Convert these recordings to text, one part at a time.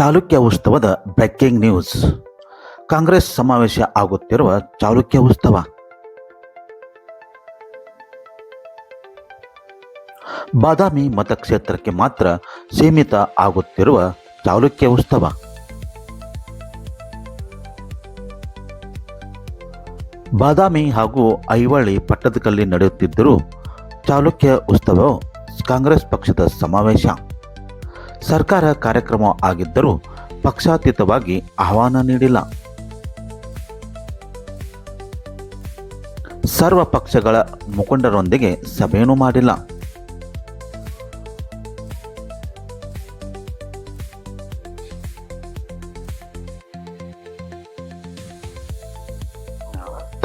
ಚಾಲುಕ್ಯ ಉತ್ಸವದ breaking news. Congress ಸಮಾವೇಶ ಆಗುತ್ತಿರುವ ಚಾಲುಕ್ಯ ಉತ್ಸವ. ಬಾದಾಮಿ ಮತಕ್ಷೇತ್ರಕ್ಕೆ ಮಾತ್ರ ಸೀಮಿತ ಆಗುತ್ತಿರುವ ಚಾಲುಕ್ಯ ಉತ್ಸವ. ಬಾದಾಮಿ ಹಾಗೂ ಐವಳಿ ಪಟ್ಟದಕಲ್ಲಿ ನಡೆಯುತ್ತಿದ್ದರೂ ಚಾಲುಕ್ಯ ಉತ್ಸವ ಕಾಂಗ್ರೆಸ್ ಪಕ್ಷದ ಸಮಾವೇಶ. ಸರ್ಕಾರ ಕಾರ್ಯಕ್ರಮ ಆಗಿದ್ದರೂ ಪಕ್ಷಾತೀತವಾಗಿ ಆಹ್ವಾನ ನೀಡಿಲ್ಲ. ಸರ್ವ ಪಕ್ಷಗಳ ಮುಖಂಡರೊಂದಿಗೆ ಸಭೆಯೂ ಮಾಡಿಲ್ಲ.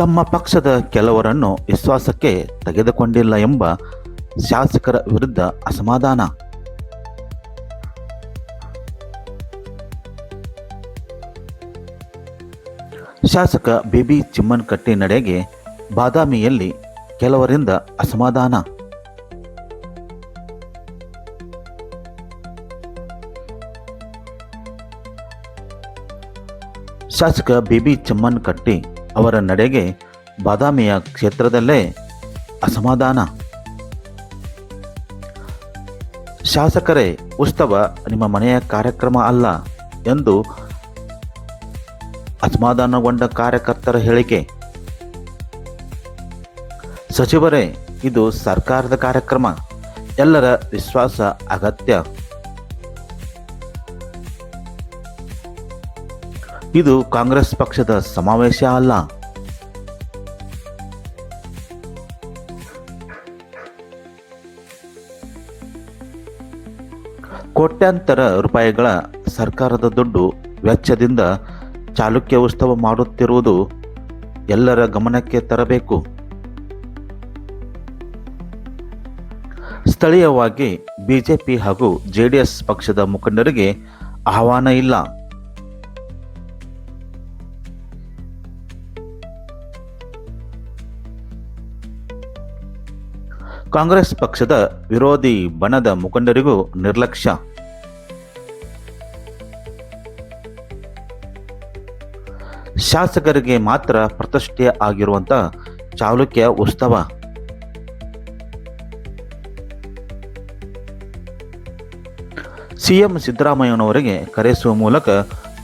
ತಮ್ಮ ಪಕ್ಷದ ಕೆಲವರನ್ನು ವಿಶ್ವಾಸಕ್ಕೆ ತೆಗೆದುಕೊಂಡಿಲ್ಲ ಎಂಬ ಶಾಸಕರ ವಿರುದ್ಧ ಅಸಮಾಧಾನ. ಶಾಸಕ ಬಿಬಿ ಚಿಮ್ಮನಕಟ್ಟಿ ನಡೆಗೆ ಬಾದಾಮಿಯಲ್ಲಿ ಕೆಲವರಿಂದ ಅಸಮಾಧಾನ. ಶಾಸಕ ಬಿಬಿ ಚಿಮ್ಮನಕಟ್ಟಿ ಅವರ ನಡೆಗೆ ಬಾದಾಮಿಯ ಕ್ಷೇತ್ರದಲ್ಲೇ ಅಸಮಾಧಾನ. ಶಾಸಕರೇ, ಉತ್ಸವ ನಿಮ್ಮ ಮನೆಯ ಕಾರ್ಯಕ್ರಮ ಅಲ್ಲ ಎಂದು ಅಸಮಾಧಾನಗೊಂಡ ಕಾರ್ಯಕರ್ತರ ಹೇಳಿಕೆ. ಸಚಿವರೇ, ಇದು ಸರ್ಕಾರದ ಕಾರ್ಯಕ್ರಮ, ಎಲ್ಲರ ವಿಶ್ವಾಸ ಅಗತ್ಯ. ಇದು ಕಾಂಗ್ರೆಸ್ ಪಕ್ಷದ ಸಮಾವೇಶ ಅಲ್ಲ. ಕೋಟ್ಯಾಂತರ ರೂಪಾಯಿಗಳ ಸರ್ಕಾರದ ದುಡ್ಡು ವೆಚ್ಚದಿಂದ ಚಾಲುಕ್ಯ ಉತ್ಸವ ಮಾಡುತ್ತಿರುವುದು ಎಲ್ಲರ ಗಮನಕ್ಕೆ ತರಬೇಕು. ಸ್ಥಳೀಯವಾಗಿ ಬಿಜೆಪಿ ಹಾಗೂ ಜೆಡಿಎಸ್ ಪಕ್ಷದ ಮುಖಂಡರಿಗೆ ಆಹ್ವಾನ ಇಲ್ಲ. ಕಾಂಗ್ರೆಸ್ ಪಕ್ಷದ ವಿರೋಧಿ ಬಣದ ಮುಖಂಡರಿಗೂ ನಿರ್ಲಕ್ಷ್ಯ. ಶಾಸಕರಿಗೆ ಮಾತ್ರ ಪ್ರತಿಷ್ಠೆ ಆಗಿರುವಂಥ ಚಾಲುಕ್ಯ ಉತ್ಸವ. ಸಿಎಂ ಸಿದ್ದರಾಮಯ್ಯನವರಿಗೆ ಕರೆಸುವ ಮೂಲಕ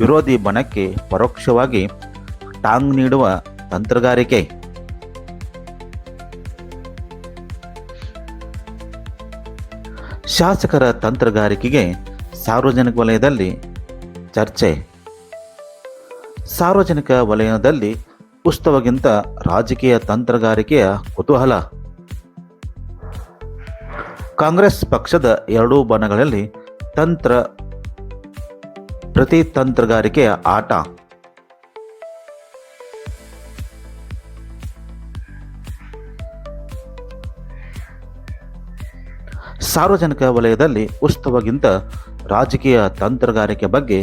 ವಿರೋಧಿ ಬಣಕ್ಕೆ ಪರೋಕ್ಷವಾಗಿ ಟಾಂಗ್ ನೀಡುವ ತಂತ್ರಗಾರಿಕೆ. ಶಾಸಕರ ತಂತ್ರಗಾರಿಕೆಗೆ ಸಾರ್ವಜನಿಕ ವಲಯದಲ್ಲಿ ಚರ್ಚೆ. ಸಾರ್ವಜನಿಕ ವಲಯದಲ್ಲಿ ಉತ್ಸವಕ್ಕಿಂತ ರಾಜಕೀಯ ತಂತ್ರಗಾರಿಕೆಯ ಕುತೂಹಲ. ಕಾಂಗ್ರೆಸ್ ಪಕ್ಷದ ಎರಡೂ ಬಣಗಳಲ್ಲಿ ಪ್ರತಿ ತಂತ್ರಗಾರಿಕೆಯ ಆಟ. ಸಾರ್ವಜನಿಕ ವಲಯದಲ್ಲಿ ಉತ್ಸವಕ್ಕಿಂತ ರಾಜಕೀಯ ತಂತ್ರಗಾರಿಕೆ ಬಗ್ಗೆ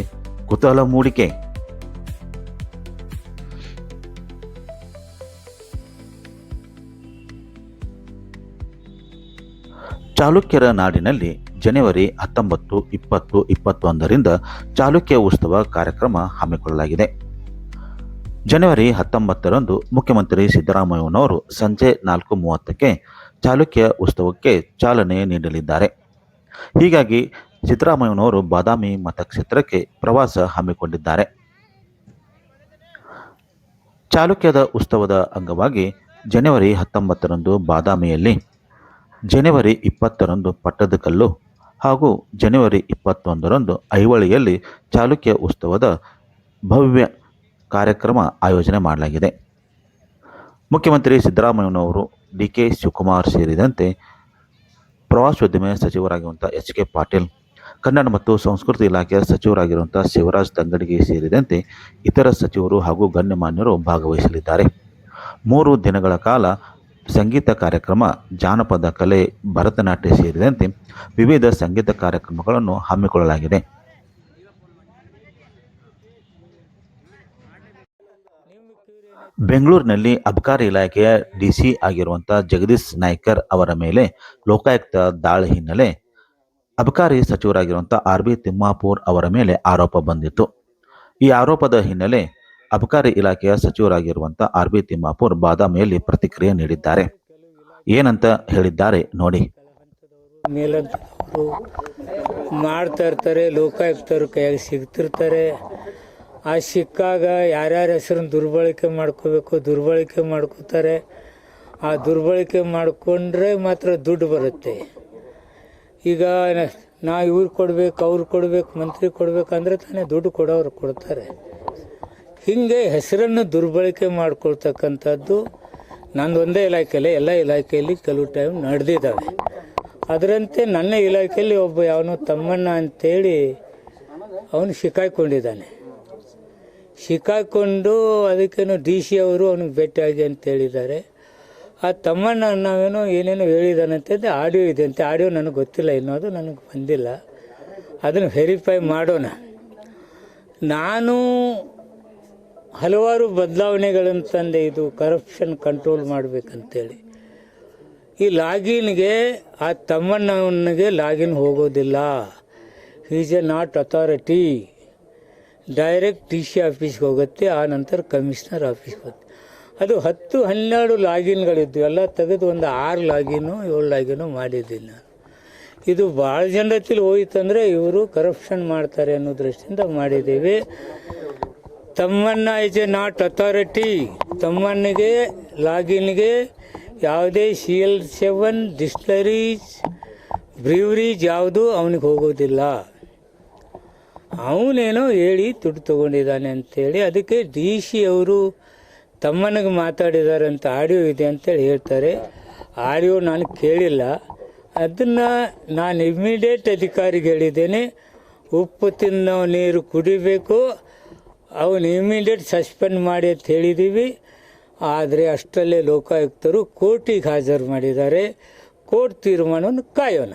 ಕುತೂಹಲ ಮೂಡಿಕೆ. ಚಾಲುಕ್ಯರ ನಾಡಿನಲ್ಲಿ ಜನವರಿ 19, 20, 21ರಿಂದ ಚಾಲುಕ್ಯ ಉತ್ಸವ ಕಾರ್ಯಕ್ರಮ ಹಮ್ಮಿಕೊಳ್ಳಲಾಗಿದೆ. ಜನವರಿ 19ರಂದು ಮುಖ್ಯಮಂತ್ರಿ ಸಿದ್ದರಾಮಯ್ಯನವರು ಸಂಜೆ 4:30ಕ್ಕೆ ಚಾಲುಕ್ಯ ಉತ್ಸವಕ್ಕೆ ಚಾಲನೆ ನೀಡಲಿದ್ದಾರೆ. ಹೀಗಾಗಿ ಸಿದ್ದರಾಮಯ್ಯನವರು ಬಾದಾಮಿ ಮತಕ್ಷೇತ್ರಕ್ಕೆ ಪ್ರವಾಸ ಹಮ್ಮಿಕೊಂಡಿದ್ದಾರೆ. ಚಾಲುಕ್ಯದ ಉತ್ಸವದ ಅಂಗವಾಗಿ ಜನವರಿ 19ರಂದು ಬಾದಾಮಿಯಲ್ಲಿ, ಜನವರಿ 20ರಂದು ಪಟ್ಟದಕಲ್ಲು ಹಾಗೂ ಜನವರಿ 21ರಂದು ಐವಳಿಯಲ್ಲಿ ಚಾಲುಕ್ಯ ಉತ್ಸವದ ಭವ್ಯ ಕಾರ್ಯಕ್ರಮ ಆಯೋಜನೆ ಮಾಡಲಾಗಿದೆ. ಮುಖ್ಯಮಂತ್ರಿ ಸಿದ್ದರಾಮಯ್ಯನವರು, ಡಿಕೆ ಶಿವಕುಮಾರ್ ಸೇರಿದಂತೆ ಪ್ರವಾಸೋದ್ಯಮ ಸಚಿವರಾಗಿರುವಂಥ ಎಚ್.ಕೆ. ಪಾಟೀಲ್, ಕನ್ನಡ ಮತ್ತು ಸಂಸ್ಕೃತಿ ಇಲಾಖೆಯ ಸಚಿವರಾಗಿರುವಂಥ ಶಿವರಾಜ್ ತಂಗಡಗಿ ಸೇರಿದಂತೆ ಇತರ ಸಚಿವರು ಹಾಗೂ ಗಣ್ಯಮಾನ್ಯರು ಭಾಗವಹಿಸಲಿದ್ದಾರೆ. 3 ದಿನಗಳ ಕಾಲ ಸಂಗೀತ ಕಾರ್ಯಕ್ರಮ, ಜಾನಪದ ಕಲೆ, ಭರತನಾಟ್ಯ ಸೇರಿದಂತೆ ವಿವಿಧ ಸಂಗೀತ ಕಾರ್ಯಕ್ರಮಗಳನ್ನು ಹಮ್ಮಿಕೊಳ್ಳಲಾಗಿದೆ. ಬೆಂಗಳೂರಿನಲ್ಲಿ ಅಬಕಾರಿ ಇಲಾಖೆಯ ಡಿಸಿ ಆಗಿರುವಂಥ ಜಗದೀಶ್ ನಾಯ್ಕರ್ ಅವರ ಮೇಲೆ ಲೋಕಾಯುಕ್ತ ದಾಳಿ ಹಿನ್ನೆಲೆ ಅಬಕಾರಿ ಸಚಿವರಾಗಿರುವಂಥ ಆರ್.ಬಿ. ತಿಮ್ಮಾಪೂರ್ ಅವರ ಮೇಲೆ ಆರೋಪ ಬಂದಿತ್ತು. ಈ ಆರೋಪದ ಹಿನ್ನೆಲೆ ಅಬಕಾರಿ ಇಲಾಖೆಯ ಸಚಿವರಾಗಿರುವಂಥ ಆರ್.ಬಿ. ತಿಮ್ಮಾಪೂರ್ ಬಾದಾಮಿಯಲ್ಲಿ ಪ್ರತಿಕ್ರಿಯೆ ನೀಡಿದ್ದಾರೆ. ಏನಂತ ಹೇಳಿದ್ದಾರೆ ನೋಡಿ. ಮೇಲಂತವರು ಮಾಡ್ತಾ ಇರ್ತಾರೆ, ಲೋಕಾಯುಕ್ತರು ಕೈಯಾಗ ಸಿಗ್ತಿರ್ತಾರೆ. ಆ ಸಿಕ್ಕಾಗ ಯಾರ್ಯಾರ ಹೆಸರನ್ನು ದುರ್ಬಳಕೆ ಮಾಡ್ಕೋತಾರೆ. ಆ ದುರ್ಬಳಕೆ ಮಾಡಿಕೊಂಡ್ರೆ ಮಾತ್ರ ದುಡ್ಡು ಬರುತ್ತೆ. ಈಗ ನಾ ಇವ್ರು ಕೊಡ್ಬೇಕು, ಅವ್ರು ಕೊಡ್ಬೇಕು, ಮಂತ್ರಿ ಕೊಡ್ಬೇಕಂದ್ರೆ ತಾನೇ ದುಡ್ಡು ಕೊಡೋರು ಕೊಡ್ತಾರೆ. ಹೀಗೆ ಹೆಸರನ್ನು ದುರ್ಬಳಕೆ ಮಾಡ್ಕೊಳ್ತಕ್ಕಂಥದ್ದು ನಂದು ಒಂದೇ ಇಲಾಖೆಯಲ್ಲಿ, ಎಲ್ಲ ಇಲಾಖೆಯಲ್ಲಿ ಕೆಲವು ಟೈಮ್ ನಡೆದಿದ್ದಾವೆ. ಅದರಂತೆ ನನ್ನ ಇಲಾಖೆಯಲ್ಲಿ ಒಬ್ಬ ಯಾವನೋ ತಮ್ಮಣ್ಣ ಅಂತೇಳಿ ಅವನು ಸಿಕ್ಕಾಕೊಂಡು ಅದಕ್ಕೇನೋ DC ಅವರು ಅವನಿಗೆ ಭೇಟಿಯಾಗಿ ಅಂತ ಹೇಳಿದ್ದಾರೆ. ಆ ತಮ್ಮಣ್ಣ ನಾವೇನೋ ಏನೇನೋ ಹೇಳಿದಾನಂತಂದು ಆಡಿಯೋ ಇದೆ ಅಂತೆ. ಆಡಿಯೋ ನನಗೆ ಗೊತ್ತಿಲ್ಲ, ಇನ್ನೋದು ನನಗೆ ಬಂದಿಲ್ಲ. ಅದನ್ನು ವೆರಿಫೈ ಮಾಡೋಣ. ನಾನು ಹಲವಾರು ಬದಲಾವಣೆಗಳನ್ನು ತಂದೆ, ಇದು ಕರಪ್ಷನ್ ಕಂಟ್ರೋಲ್ ಮಾಡಬೇಕಂತೇಳಿ. ಈ ಲಾಗಿನ್ಗೆ ಆ ತಮ್ಮಣ್ಣನಿಗೆ ಲಾಗಿನ್ ಹೋಗೋದಿಲ್ಲ. Is a not authority. Direct DC ಆಫೀಸ್ಗೆ ಹೋಗುತ್ತೆ, ಆ ನಂತರ ಕಮಿಷನರ್ ಆಫೀಸ್ಗೆ ಹೋಗುತ್ತೆ. ಅದು 10-12 ಲಾಗಿನ್ಗಳಿದ್ವು, ಎಲ್ಲ ತೆಗೆದು ಒಂದು 6 ಲಾಗಿನು 7 ಲಾಗಿನು ಮಾಡಿದ್ದೀನಿ ನಾನು. ಇದು ಭಾಳ ಜನರಲ್ಲಿ ಹೋಯ್ತಂದರೆ ಇವರು ಕರಪ್ಷನ್ ಮಾಡ್ತಾರೆ ಅನ್ನೋ ದೃಷ್ಟಿಯಿಂದ ಮಾಡಿದ್ದೀವಿ. Thammanna is a not authority. ತಮ್ಮಣ್ಣಿಗೆ ಲಾಗಿನ್ಗೆ ಯಾವುದೇ CL7 ಡಿಸ್ಟಿಲರೀಸ್, ಬ್ರೀವರೀಸ್ ಯಾವುದು ಅವನಿಗೆ ಹೋಗೋದಿಲ್ಲ. ಅವನೇನೋ ಹೇಳಿ ದುಡ್ಡು ತೊಗೊಂಡಿದ್ದಾನೆ ಅಂಥೇಳಿ ಅದಕ್ಕೆ DC ಅವರು ತಮ್ಮನಿಗೆ ಮಾತಾಡಿದ್ದಾರೆ ಅಂತ ಆಡಿಯೋ ಇದೆ ಅಂತೇಳಿ ಹೇಳ್ತಾರೆ. ಆಡಿಯೋ ನಾನು ಕೇಳಿಲ್ಲ. ಅದನ್ನು ನಾನು ಇಮ್ಮಿಡಿಯೇಟ್ ಅಧಿಕಾರಿಗೆ ಹೇಳಿದ್ದೇನೆ, ಉಪ್ಪು ತಿನ್ನೋ ನೀರು ಕುಡಿಬೇಕು, ಅವನು ಇಮ್ಮಿಡಿಯೇಟ್ ಸಸ್ಪೆಂಡ್ ಮಾಡಿ ಅಂತ ಹೇಳಿದ್ದೀವಿ. ಆದರೆ ಅಷ್ಟರಲ್ಲೇ ಲೋಕಾಯುಕ್ತರು ಕೋರ್ಟಿಗೆ ಹಾಜರು ಮಾಡಿದ್ದಾರೆ. ಕೋರ್ಟ್ ತೀರ್ಮಾನವನ್ನು ಕಾಯೋಣ.